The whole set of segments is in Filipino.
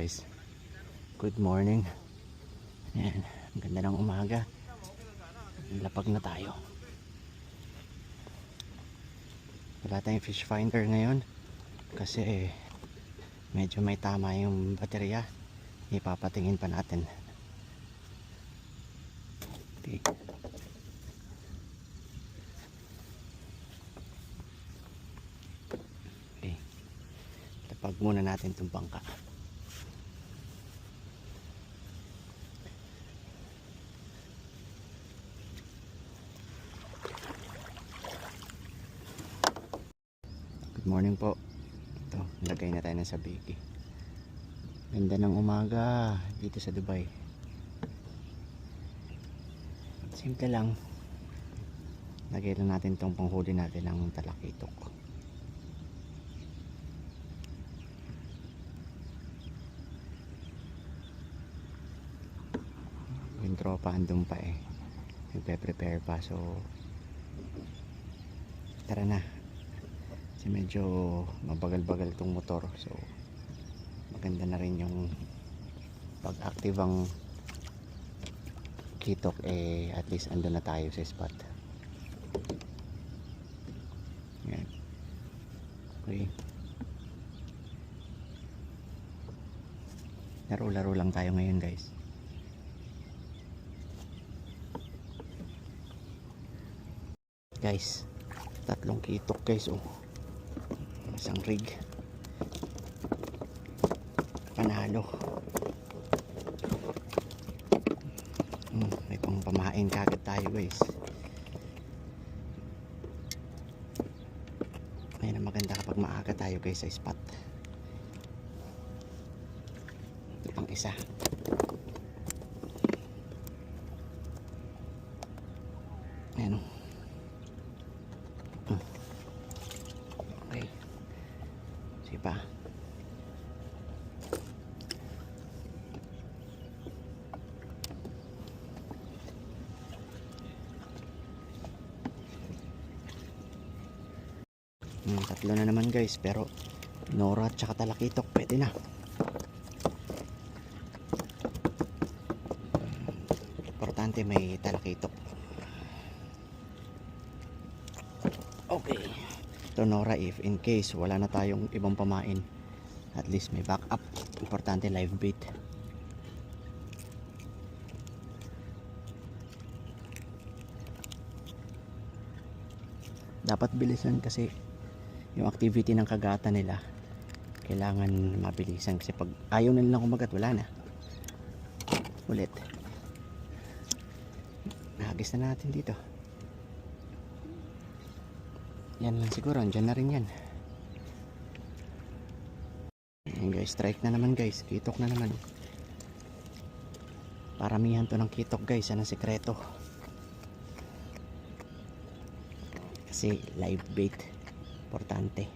guys, good morning. Ayan, ang ganda ng umaga. Lapag na tayo. Wala tayong fish finder ngayon kasi medyo may tama yung baterya. Ipapatingin pa natin. Okay. Okay. Lapag muna natin itong bangka. Good morning po. Ito, lagay na tayo ng sabiki. Ganda ng umaga dito sa Dubai. Simple lang. Lagay lang natin itong panghuli natin ng talakitok. Yung tropa andun pa nagpe-prepare pa, so tara na. Kasi medyo mabagal-bagal itong motor, so maganda na rin yung pag-active ang kitok, at least andun na tayo sa spot. Yan. Okay, laro-laro lang tayo ngayon guys. Guys, tatlong kitok guys, isang rig, panalo. May pang pamain kagad tayo guys. Ayan ang maganda kapag maaga tayo guys sa spot. Ito pang isa. Ayan o. Okay, sige pa. Tatlo na naman guys, pero Nora at saka talakitok pwede na. Importante may talakitok. Okay, ito Nora, if in case wala na tayong ibang pamain, at least may backup. Importante live bait. Dapat bilisan kasi yung activity ng kagatan nila, kailangan mabilisan kasi pag ayaw na nilang kumagat, wala na. Ulit nahagis na natin dito. Yan lang siguro, andyan na rin yan. Ayan guys, strike na naman guys, kitok na naman. Paramihan to ng kitok guys, yan ang sekreto. Kasi live bait, importante.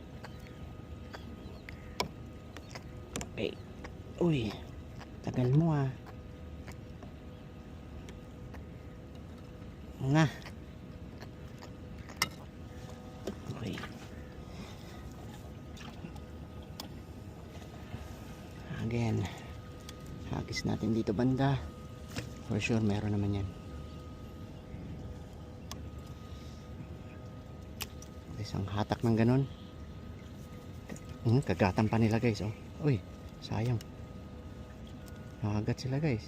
Okay. Uy, tagal mo nga. Okay. Again, hagis natin dito banda. For sure meron naman yan. Isang hatak ng ganon. Kagatan pa nila guys. Uy, sayang. Nakagat sila guys.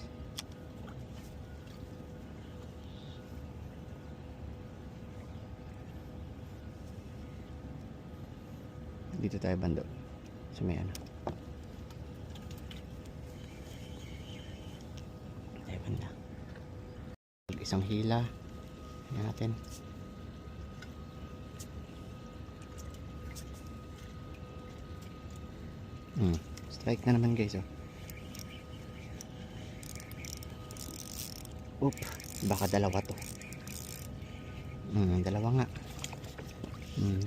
Dito tayo bando. So may ano. Tayo banda. Isang hila. Yan natin. Strike na naman guys. Oop, baka dalawa to. Dalawa nga.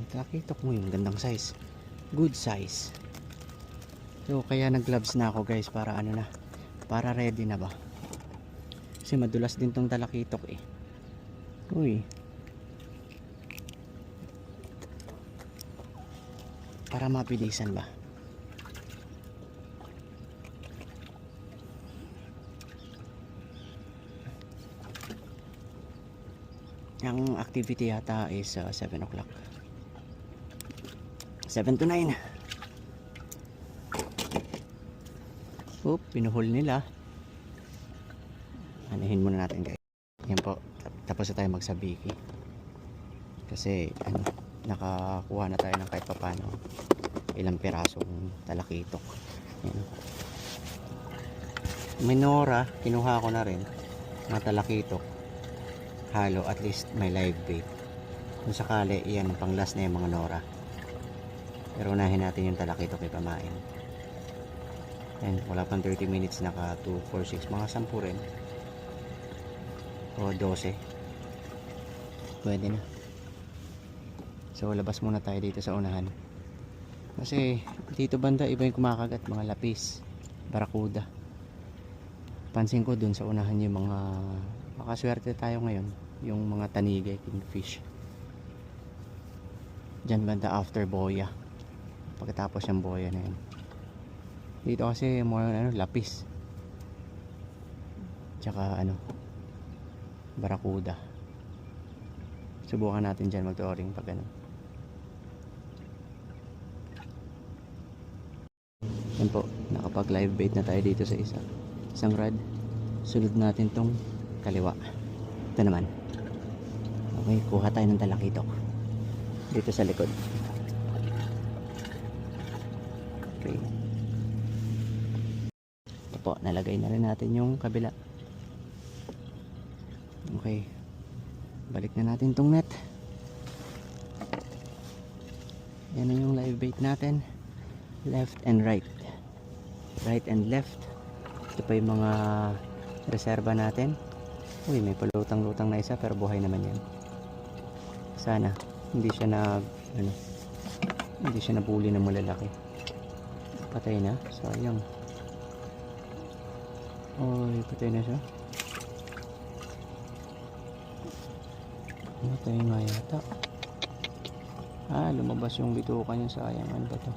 Takitok mo yung gandang size, good size. So kaya nag gloves na ako guys, para ano na, para ready na ba, kasi madulas din tong talakitok Uy, para mabilisan ba. Ang activity yata is 7 o'clock. 7 to 9. Oop, pinuhol nila. Anahin muna natin guys. Yan po, tapos na tayo magsabiki. Kasi ano, nakakuha na tayo ng kahit papano ilang pirasong talakitok. Yan. Minora, kinuha ko na rin mga talakitok. Halo, at least may live bait. Kung sakali, yan, pang last na yung mga nora. Pero unahin natin yung talakitok ipamain. Yan, wala pang 30 minutes, naka 2, 4, 6, mga 10 rin. O 12. Pwede na. So labas muna tayo dito sa unahan. Kasi dito banda iba yung kumakagat, mga lapis, barakuda. Pansin ko dun sa unahan yung mga, makaswerte tayo ngayon, yung mga tanigay, kingfish. Diyan banda after boya. Pagkatapos yung boya na yun. Dito kasi more ano, lapis. Tsaka ano, barakuda. Subukan natin dyan mag-touring pag ano. Yan po, nakapag live bait na tayo dito sa isang rod. Sunod natin tong kaliwa. Ito naman. Okay, kuha tayo ng talakitok dito sa likod. Okay. Ito po, nalagay na rin natin yung kabila. Okay, balik na natin tong net. Yan na yung live bait natin. Left and right. Right and left. Ito pa yung mga reserva natin. Uy, may palutang-lutang na isa pero buhay naman yan. Sana hindi siya hindi siya nabuli ng malalaki. Patay na, sayang. Uy, patay na siya. Patay nga yata. Lumabas yung bituka niya, sayang. Ano ba to?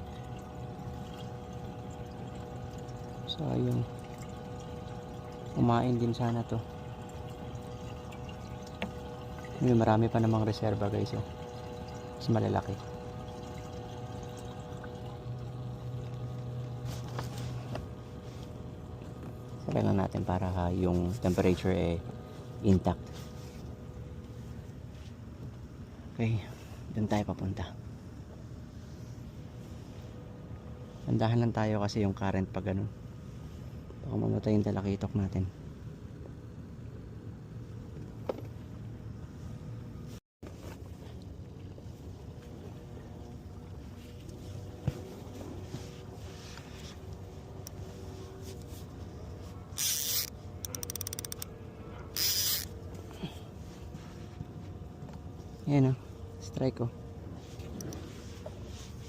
Sayang. Kumain din sana to. May marami pa namang reserva guys, oh. Mas malalaki. Sabi lang natin para yung temperature intact. Okay, doon tayo papunta. Andahan lang tayo kasi yung current pag ganun. Baka mamatay yung talakitok natin. Ayan o, strike ko.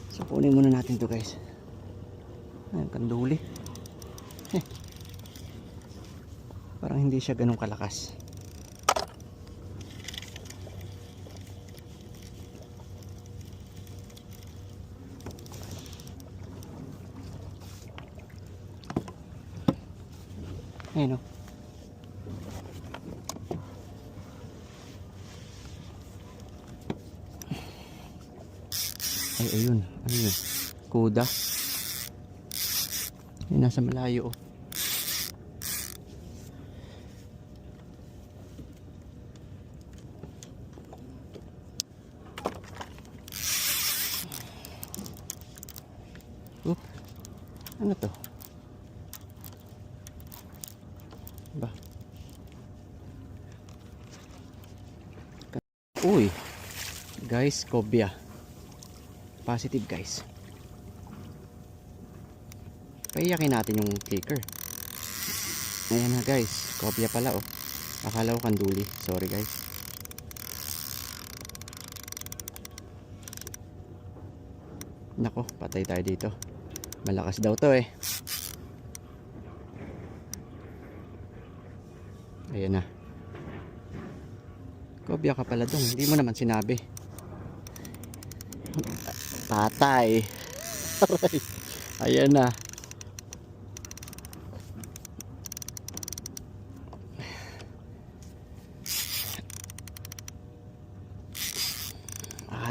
So kunin muna natin to guys. Ayan, kanduli. Parang hindi siya ganun kalakas. Ayan o. Ay, ayun. Ano yun? Kuda. Ay, nasa malayo oh. Ano to? Ba? Uy! Guys, cobia. Positive guys. Paiyakin natin yung clicker. Ayan na guys, cobia pala oh. Akala ko kanduli. Sorry guys. Nako, patay tayo dito. Malakas daw to eh. Ayan na. Cobia ka pala dong. Hindi mo naman sinabi. Patay. Ayan na.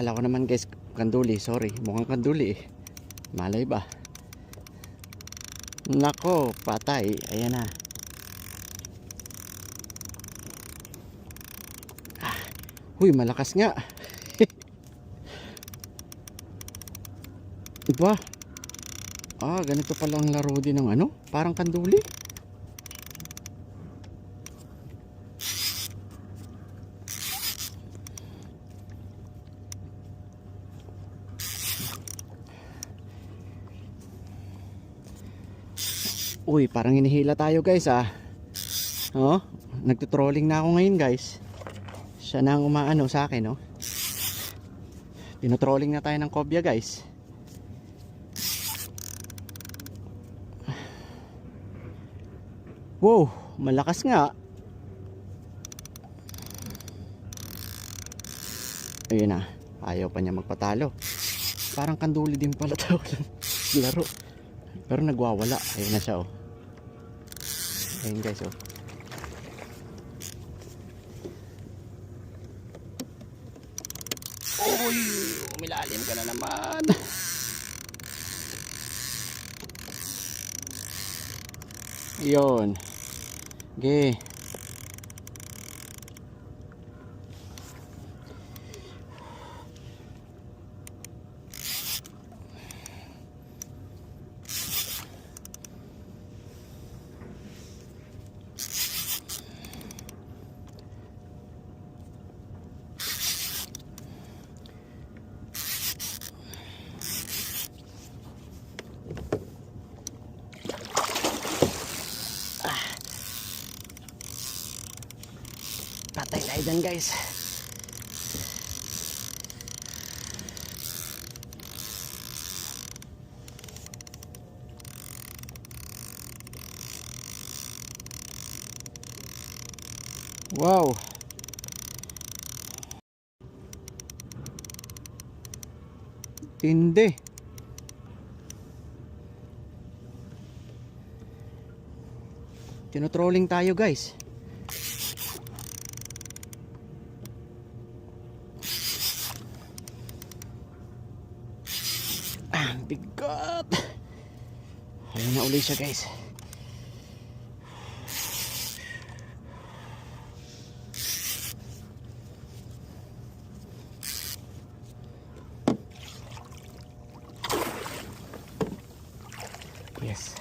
Akala ko naman guys, kanduli. Sorry, mukhang kanduli eh. Malay ba? Nako, patay. Ayan na. Huy, malakas nga. Diba? Ganito palang laro din ng ano? Parang kanduli. Uy, parang hinihila tayo guys Oh, nagtutrolling na ako ngayon guys. Siya na ang umaano sa akin, no? Tinotrolling na tayo ng cobia guys. Wow, malakas nga. Ayun na, ayaw pa niya magpatalo. Parang kanduli din pala tao lang laro. Pero nagwawala. Ayun na siya, oh. Ayun guys, oh. Uy, umilalim ka na naman. Yun. Okay. Patay tayo dyan guys. Wow. Tindi. Tinotrolling tayo guys. Bigat. Ayun na uli siya guys. Yes.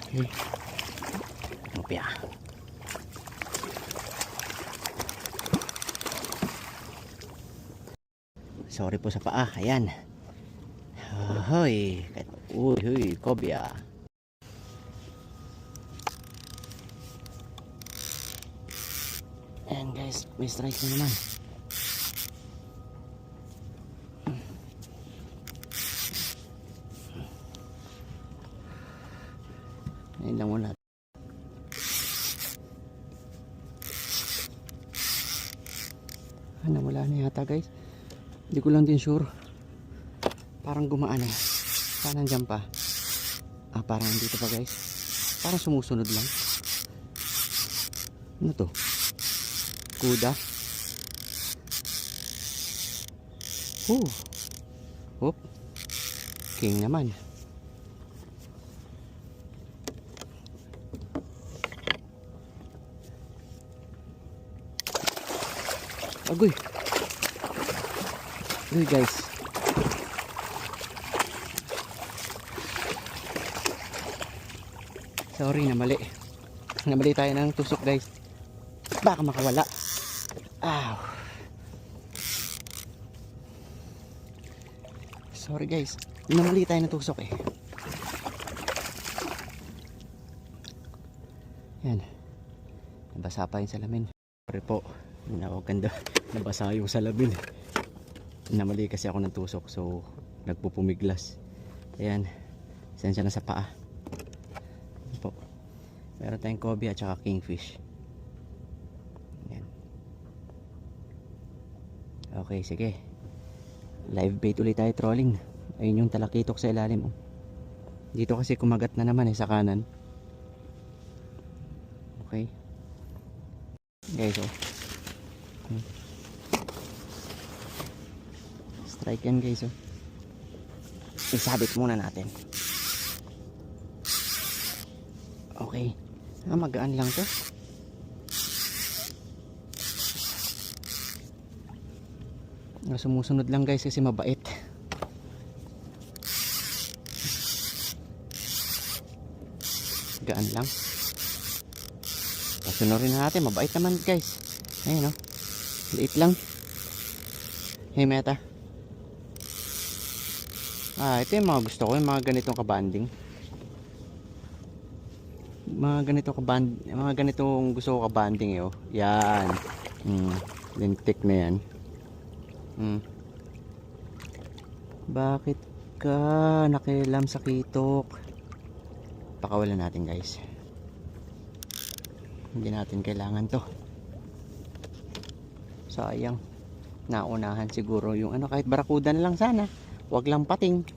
Okay. Mupya. Sorry po sa paa. Ayan. Hoy, uy, cobia. Ayan guys, may strike na naman. Ayan lang muna. Wala na yata guys. Hindi ko lang din sure. Parang gumaan na. Parang nandiyan pa. Parang dito pa guys. Parang sumusunod lang. Ano to? Kuda. Hop. King naman. Agoy. Agoy guys. Sorry, namali tayo ng tusok guys. Baka makawala. Sorry guys, namali tayo ng tusok eh. Yan, nabasa pa yung salamin. Sorry po, ganda. Nabasa yung salamin. Namali kasi ako ng tusok, so nagpupumiglas. Ayan, sensya na sa paa po. Meron tayong cobia at saka kingfish. Yan. Okay, sige. Live bait ulit tayo trolling. Ayun yung talakitok sa ilalim. Dito kasi kumagat na naman sa kanan. Okay. Guys, Strike yan guys oh. Isabit muna natin. Okay. Magaan lang to. Sumusunod lang guys kasi mabait. Gaan lang. Pasunurin natin. Mabait naman guys. Ayun oh. Liit lang. Hey Meta. Ito yung mga gusto ko. Yung mga ganitong kabanding. Mga ganitong gusto ko kabanding eh oh. Yan. Lintik na yan. Bakit ka nakialam sa kitok? Pakawalan natin guys. Hindi natin kailangan to. Sayang. Naunahan siguro yung ano, kahit barakuda na lang sana. Wag lang pating.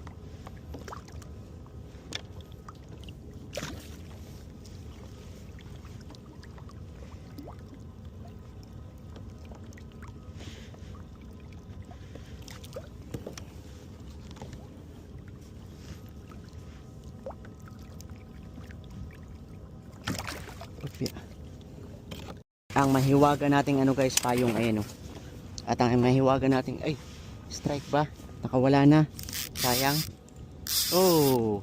Ang mahiwaga nating ano guys, payong ayan oh. At ang mahiwaga nating ay strike ba? Nakawala na. Sayang. Oh.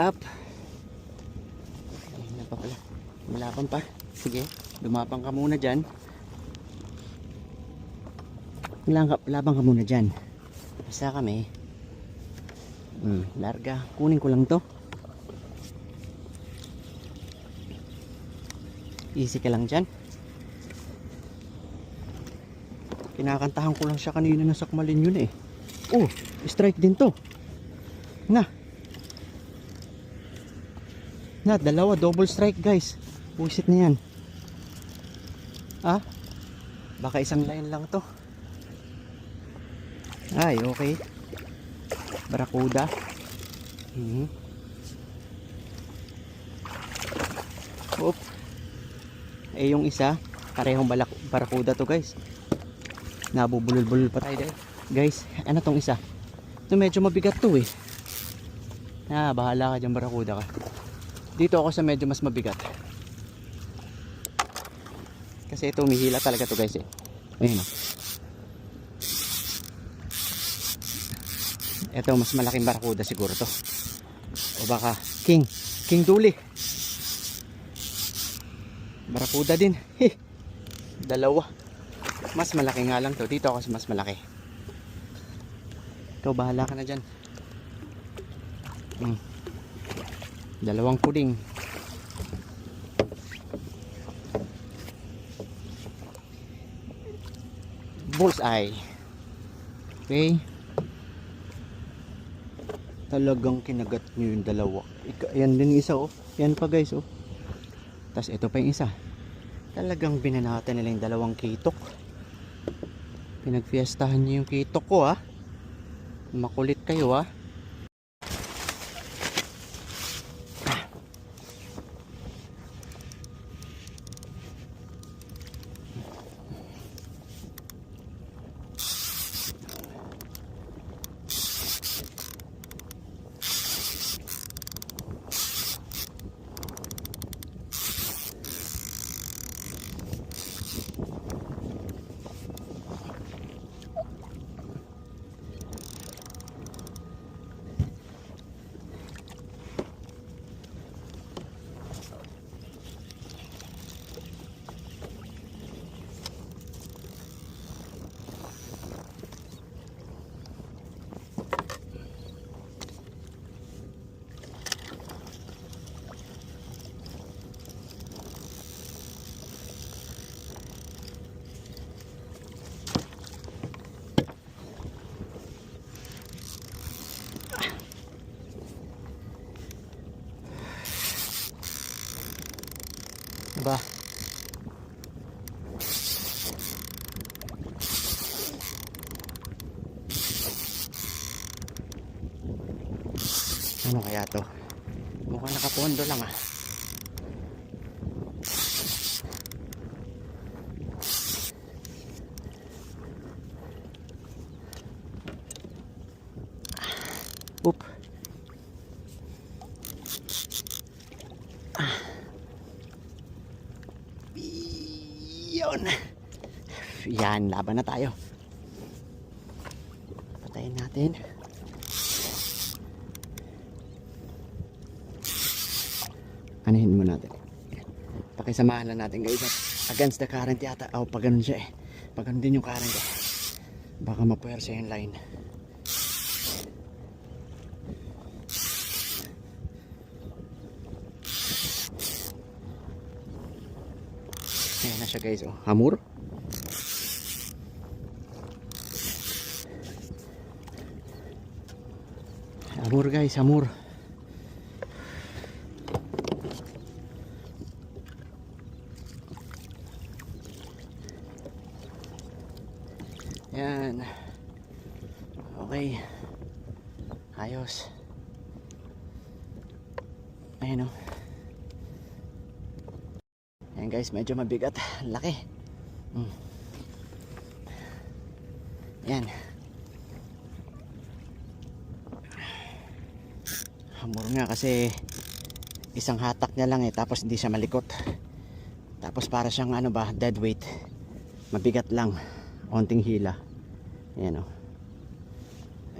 Up. Ayun na pa pala. Malapang pa. Sige, dumapang ka muna dyan. Labang ka muna dyan. Isa kami. Larga. Kunin ko lang to. Easy ka lang dyan. Kinakantahan ko lang siya kanina na sakmalin yun eh. Oh, strike din to. Na, dalawa. Double strike guys. Pusit na yan. Baka isang line lang to. Ay, okay. Barakuda. Oop. Yung isa, parehong barakuda to guys. Nabubulol-bulol pa tayo guys. Ano tong isa? Ito medyo mabigat to eh. Bahala ka dyan, barakuda ka. Dito ako sa medyo mas mabigat. Kasi ito umihila talaga to guys eh. Ayun oh. Ito mas malaking barakuda siguro to. O baka king duli. Barakuda din. Dalawa. Mas malaki nga lang to. Dito ako sa mas malaki. Ikaw bahala ka na dyan. Dalawang puding. Bullseye. Okay. Talagang kinagat nyo yung dalawa. Yan din isa oh. Yan pa guys oh. Tapos ito pa yung isa. Talagang binanatan nila yung dalawang kitok. Pinagfiestahan nyo yung kitok ko ah. Makulit kayo ah. Diba? Ano kaya to? Mukhang nakapondo lang ah. Oop. Yun. Yan, laban na tayo. Patayin natin. Anahin mo natin. Pakisamahan lang natin guys. Against the current yata. Oh, pag ganun siya eh. Pag ganun din yung current eh. Baka mapuwersa yung line. Ayan na siya guys. Oh, hamur. Hamur guys, hamur. Yan. Okay. Ayos. Ayan o. Ayan guys, medyo mabigat. Laki. Yan. Hamur nga kasi isang hatak niya lang eh, tapos hindi siya malikot. Tapos para siyang ano ba, dead weight. Mabigat lang. Onting hila. Ayan o.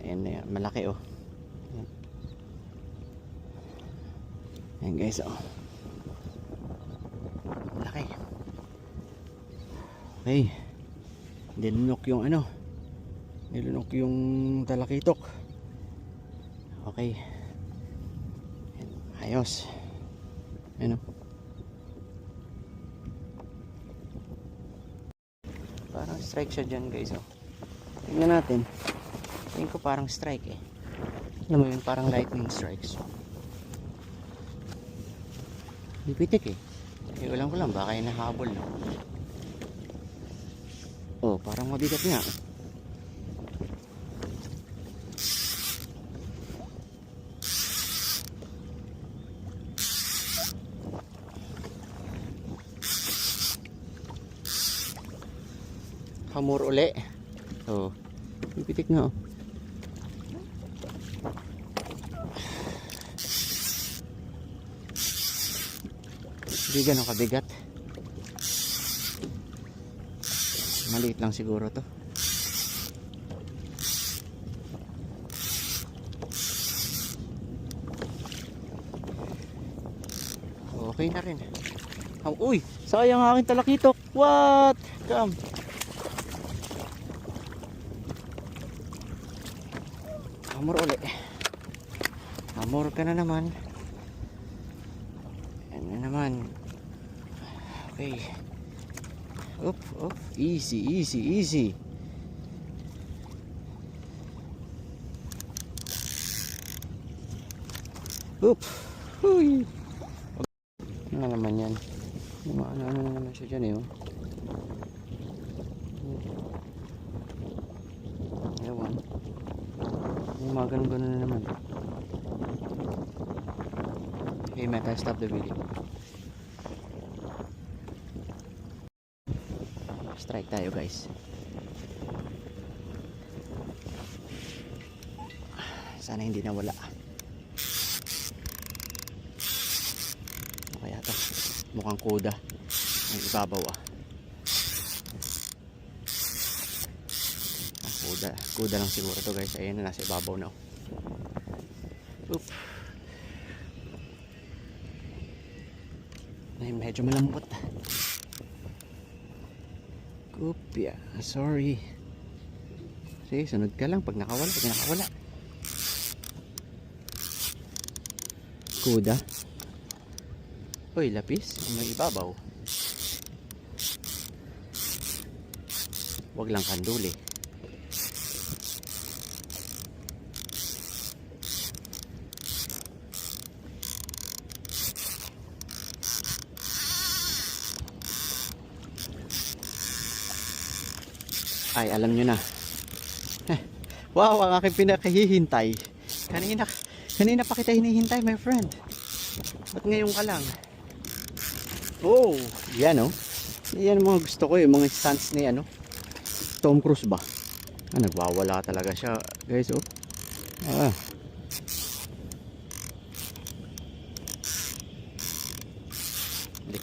Ayan, ayan, malaki o. Ayan. Ayan guys o. Malaki. Okay. Nilunok yung ano. Nilunok yung talakitok. Okay. Ayan, ayos. Ayan o. Parang strike siya dyan guys oh. Tingnan natin. Tingin ko parang strike eh. Alam mo yun, parang lightning strikes. Pipitik eh. Ulam ko lang, baka yung nahabol no? Oh, parang mabigat nga. Hamur uli. Oh, pipitik nga oh. Hindi ganun kabigat. Maliit lang siguro to. Okay na rin. Oh, uy, sayang aking talakitok. What? Come. Hamur uli. Hamur ka na naman. Yan na naman. Okay. Up, up. Easy, easy, easy. Up. Huy. Ano naman yan? Ano na naman siya dyan eh. Oh. Ewan. Yung mga ganun-ganun na naman. Okay, Meta, stop the video. Strike tayo guys. Sana hindi nawala. Ano kaya to? Mukhang kuda. May ibabaw ah. Kuda lang siguro to guys. Ayun na, nasa ibabaw na. Oop. Ay, medyo malambot. Kupya, sorry. Sige, sunod ka lang pag nakawala. Kuda. Uy, lapis. May ibabaw. Wag lang kanduli. Ay, alam nyo na. Wow, ang aking pinakahihintay. Kanina pa kita hinihintay, my friend. Ba't ngayon ka lang? Oh, yan oh. Yan mga gusto ko yung mga stunts ni ano, Tom Cruise ba? Nagwawala talaga siya, guys oh.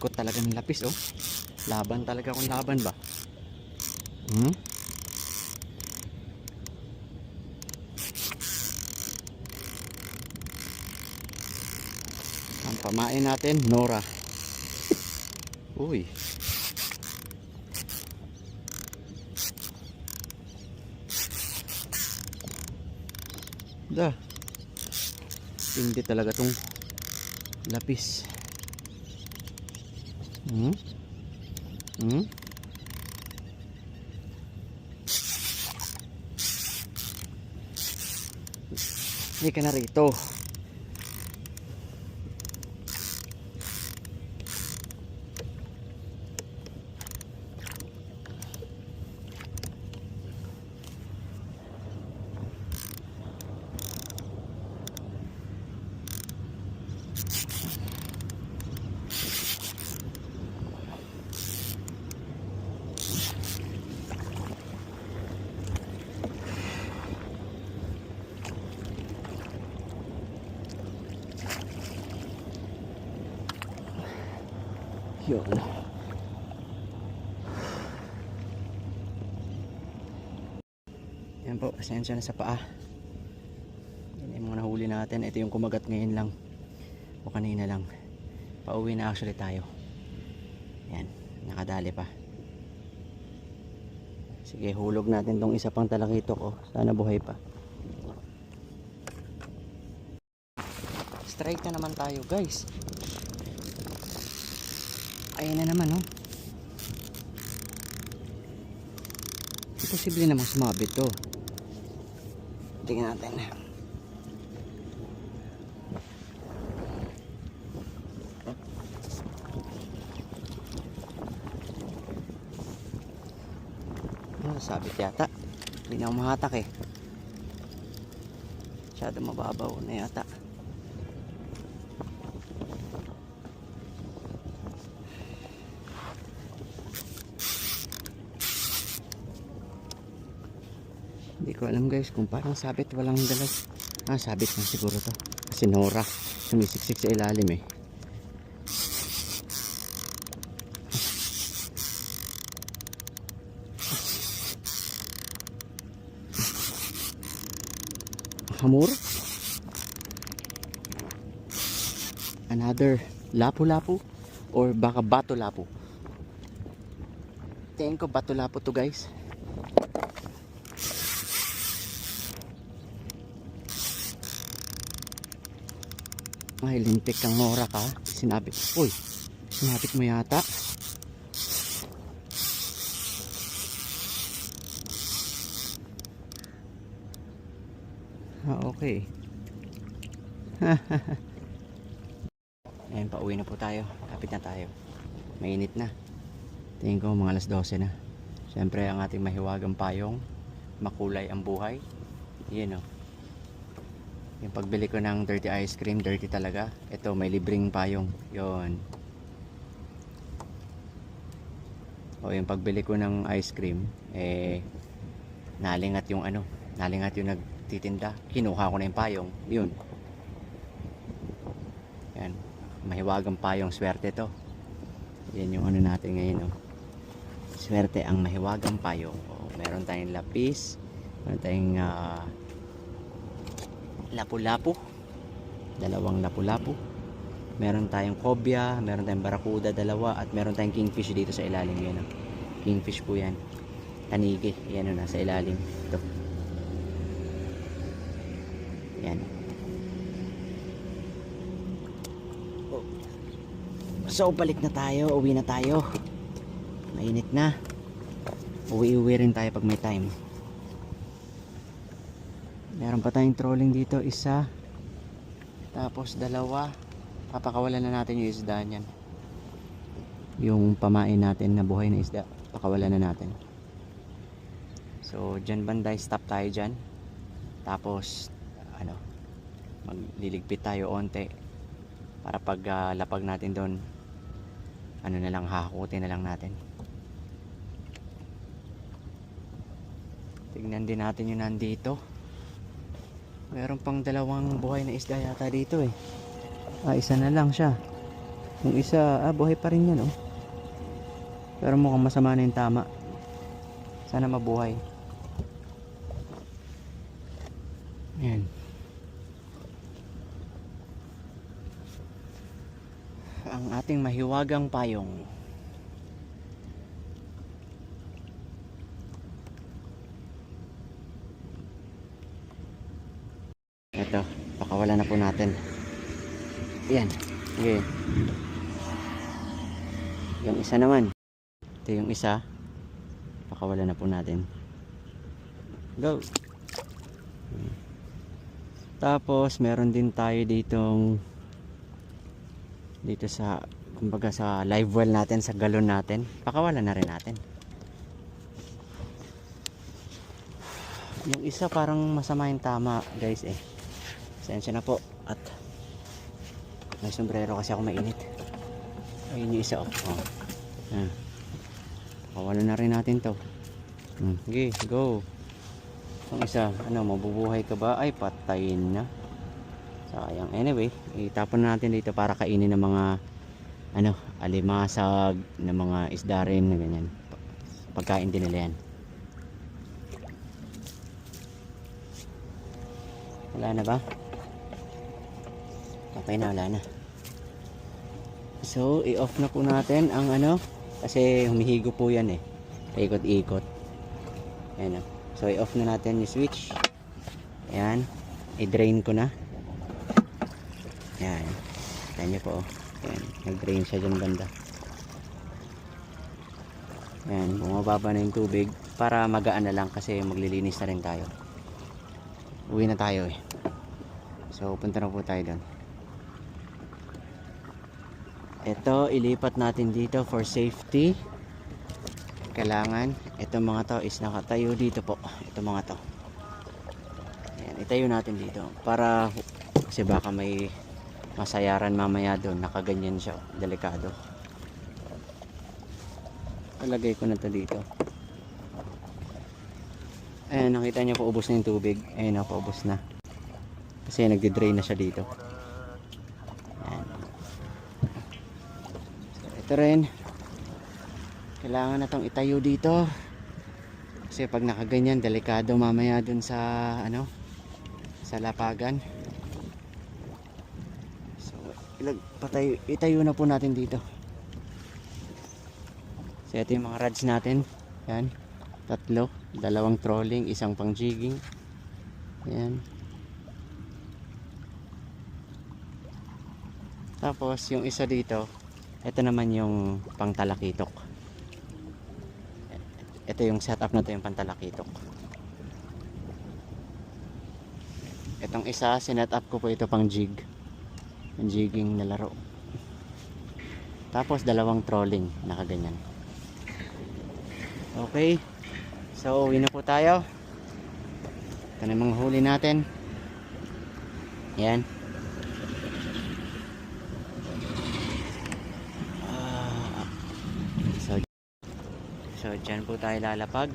ikot talaga ng lapis, oh. Laban talaga kung laban ba. Ang pamain natin, Nora. Uy. Da. Hindi talaga tong lapis. Hindi ka na rito. Yun. Yan po, pasensya na sa paa. Yan yung mga nahuli natin. Ito yung kumagat ngayon lang o kanina lang. Pauwi na actually tayo. Yan, nakadali pa. Sige, hulog natin tong isa pang talakitok, oh. Sana buhay pa. Strike na naman tayo, guys. Ayan na naman, oh. Posible namang sumabit to. Tingnan natin. Sabit yata. Hindi na umahatak eh. Masyado mababaw na yata. Hindi ko alam guys kung parang sabit walang dalas. Sabit na siguro to. Kasi Nora sumisiksik sa ilalim eh. Hamor. Another lapu-lapu or baka bato-lapu. Tingin ko bato-lapu to guys. Ay, lintik kang Nora ka. Sinabit. Uy, sinabit mo yata. Okay. Ayan, pauwi na po tayo. Kapit na tayo. Mainit na. Tingin ko mga alas 12 na. Siyempre ang ating mahiwagang payong. Makulay ang buhay. Yan o. Yung pagbili ko ng dirty ice cream, dirty talaga. Ito, may libreng payong. Yon. O yung pagbili ko ng ice cream, nalingat yung nalingat yung nagtitinda. Kinuha ko na yung payong. Yun. Yan. Mahiwagang payong, swerte to. Yan yung natin ngayon. Swerte ang mahiwagang payong. Meron tayong lapis. Meron tayong lapu-lapu, dalawang lapu-lapu, meron tayong cobia, meron tayong barracuda, dalawa, at meron tayong kingfish dito sa ilalim. Yan, kingfish po yan, tanigi, yan o, nasa ilalim ito. Yan. So balik na tayo, uwi na tayo, mainit na. Uwi rin tayo pag may time. Meron pa tayong trolling dito, isa, tapos dalawa. Papakawalan na natin yung isda niyan. Yung pamain natin na buhay na isda, pakawalan na natin. So dyan banday, stop tayo dyan. Tapos magliligpit tayo onte para pag lapag natin doon, na lang, hahakutin na lang natin. Tignan din natin yung nandito. Meron pang dalawang buhay na isda yata dito eh. Isa na lang siya. Yung isa, buhay pa rin yan, oh. Pero mukhang masama na yung tama. Sana mabuhay. Ayan. Ang ating mahiwagang payong. Ito, pakawala na po natin. Ayan. Okay. Yung isa naman. Ito yung isa. Pakawala na po natin. Go. Tapos meron din tayo dito sa, kumbaga sa live well natin, sa galon natin. Pakawala na rin natin. Yung isa parang masama yung tama, guys, eh. Sensya na po. At may sombrero kasi ako mainit. Ayun yung isa, oh. Pakawala na rin natin to. Okay, go. Yung isa, mabubuhay ka ba? Ay, patayin na. Sayang. Anyway, itapon na natin dito para kainin ng mga alimasag, ng mga isda rin na ganyan. Pagkain din nila yan. Wala na ba? Okay na, wala na. So, i-off na po natin ang kasi humihigo po yan eh. Ikot-ikot. Ayan o. So, i-off na natin yung switch. Ayan. I-drain ko na. Ayan. Ayan nyo po. Ayan. Nag-drain siya dyan banda. Ayan. Bumababa na yung tubig para magaan na lang kasi maglilinis na rin tayo. Uwi na tayo eh. So, punta na po tayo doon. Ito, ilipat natin dito for safety. Kailangan, itong mga to is nakatayo dito po. Itong mga to. Ayan, itayo natin dito. Para, kasi baka may masayaran mamaya doon. Nakaganyan siya. Delikado. Palagay ko na to dito. Ayan, nakita nyo po, ubos na yung tubig. Ayan, paubos na. Kasi nagdi-drain na siya dito. Ayan. So, ito rin. Kailangan na itong itayo dito. Kasi pag nakaganyan, delikado mamaya dun sa, sa lapagan. So, itayo na po natin dito. So, ito yung mga rods natin. Ayan. 3. 2 trolling, 1 pang jigging. Ayan. Tapos yung isa dito, ito naman yung pangtalakitok. Ito yung setup na to, yung pantalakitok. Itong isa, sinet up ko po ito pang jig. Yung jigging na laro. Tapos 2 trolling, nakaganyan. Okay. So, uwi na po tayo. Ito na yung mga huli natin. Yan. So, dyan po tayo lalapag.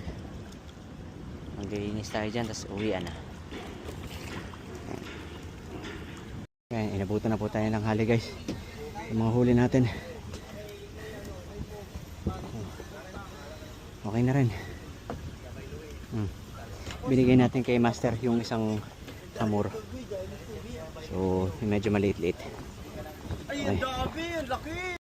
Maglilinis tayo dyan, tapos uwian na. Yan, inabutan na po tayo ng hali, guys. Yung mga huli natin. Okay na rin. Binigay natin kay Master yung isang hamor. So, medyo maliit-liit. Okay.